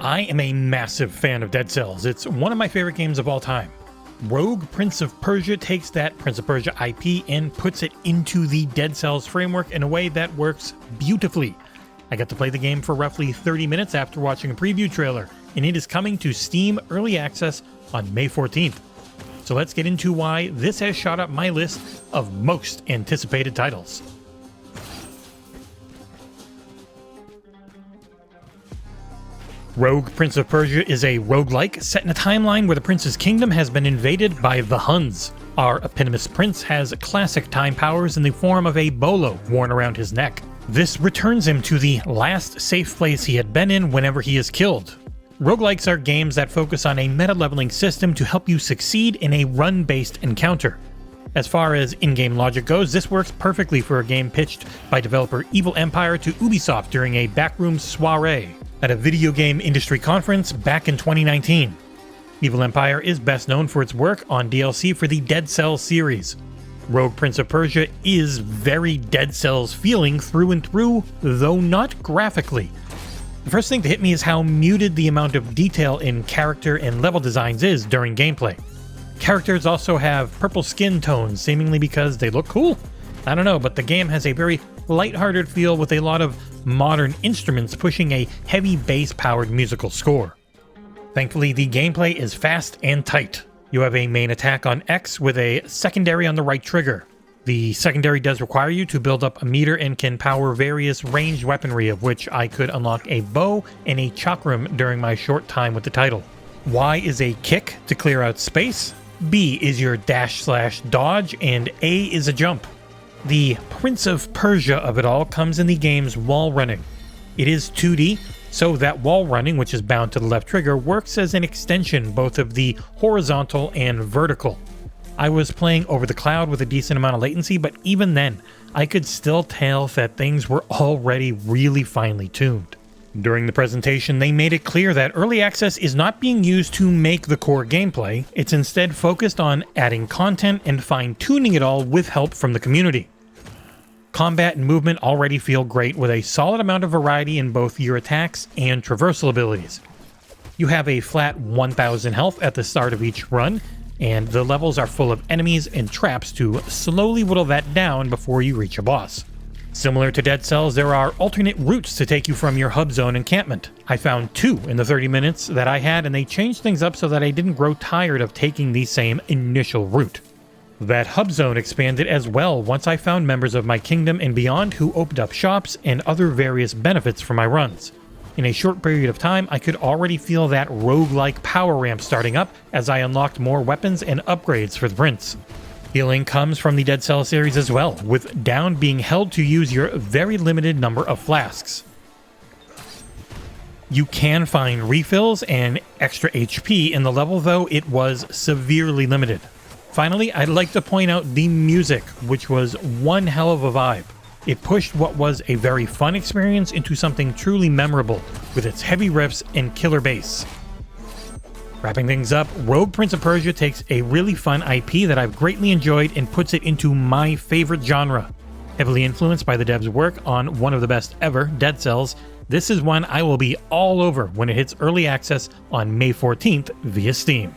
I am a massive fan of Dead Cells. It's one of my favorite games of all time. Rogue Prince of Persia takes that Prince of Persia IP and puts it into the Dead Cells framework in a way that works beautifully. I got to play the game for roughly 30 minutes after watching a preview trailer, and it is coming to Steam Early Access on May 14th. So let's get into why this has shot up my list of most anticipated titles. Rogue Prince of Persia is a roguelike set in a timeline where the prince's kingdom has been invaded by the Huns. Our eponymous prince has classic time powers in the form of a bolo worn around his neck. This returns him to the last safe place he had been in whenever he is killed. Roguelikes are games that focus on a meta-leveling system to help you succeed in a run-based encounter. As far as in-game logic goes, this works perfectly for a game pitched by developer Evil Empire to Ubisoft during a backroom soiree at a video game industry conference back in 2019. Evil Empire is best known for its work on DLC for the Dead Cells series. Rogue Prince of Persia is very Dead Cells feeling through and through, though not graphically. The first thing to hit me is how muted the amount of detail in character and level designs is during gameplay. Characters also have purple skin tones, seemingly because they look cool. I don't know, but the game has a very lighthearted feel with a lot of modern instruments pushing a heavy bass-powered musical score. Thankfully, the gameplay is fast and tight. You have a main attack on X with a secondary on the right trigger. The secondary does require you to build up a meter and can power various ranged weaponry, of which I could unlock a bow and a chakram during my short time with the title. Y is a kick to clear out space, B is your dash/dodge, and A is a jump. The Prince of Persia of it all comes in the game's wall running. It is 2D, so that wall running, which is bound to the left trigger, works as an extension both of the horizontal and vertical. I was playing over the cloud with a decent amount of latency, but even then, I could still tell that things were already really finely tuned. During the presentation, they made it clear that early access is not being used to make the core gameplay. It's instead focused on adding content and fine-tuning it all with help from the community. Combat and movement already feel great with a solid amount of variety in both your attacks and traversal abilities. You have a flat 1000 health at the start of each run, and the levels are full of enemies and traps to slowly whittle that down before you reach a boss. Similar to Dead Cells, there are alternate routes to take you from your hub zone encampment. I found 2 in the 30 minutes that I had, and they changed things up so that I didn't grow tired of taking the same initial route. That hub zone expanded as well once I found members of my kingdom and beyond who opened up shops and other various benefits for my runs. In a short period of time, I could already feel that roguelike power ramp starting up as I unlocked more weapons and upgrades for the prince. Healing comes from the Dead Cells series as well, with down being held to use your very limited number of flasks. You can find refills and extra HP in the level, though it was severely limited. Finally, I'd like to point out the music, which was one hell of a vibe. It pushed what was a very fun experience into something truly memorable, with its heavy riffs and killer bass. Wrapping things up, Rogue Prince of Persia takes a really fun IP that I've greatly enjoyed and puts it into my favorite genre. Heavily influenced by the devs' work on one of the best ever, Dead Cells, this is one I will be all over when it hits early access on May 14th via Steam.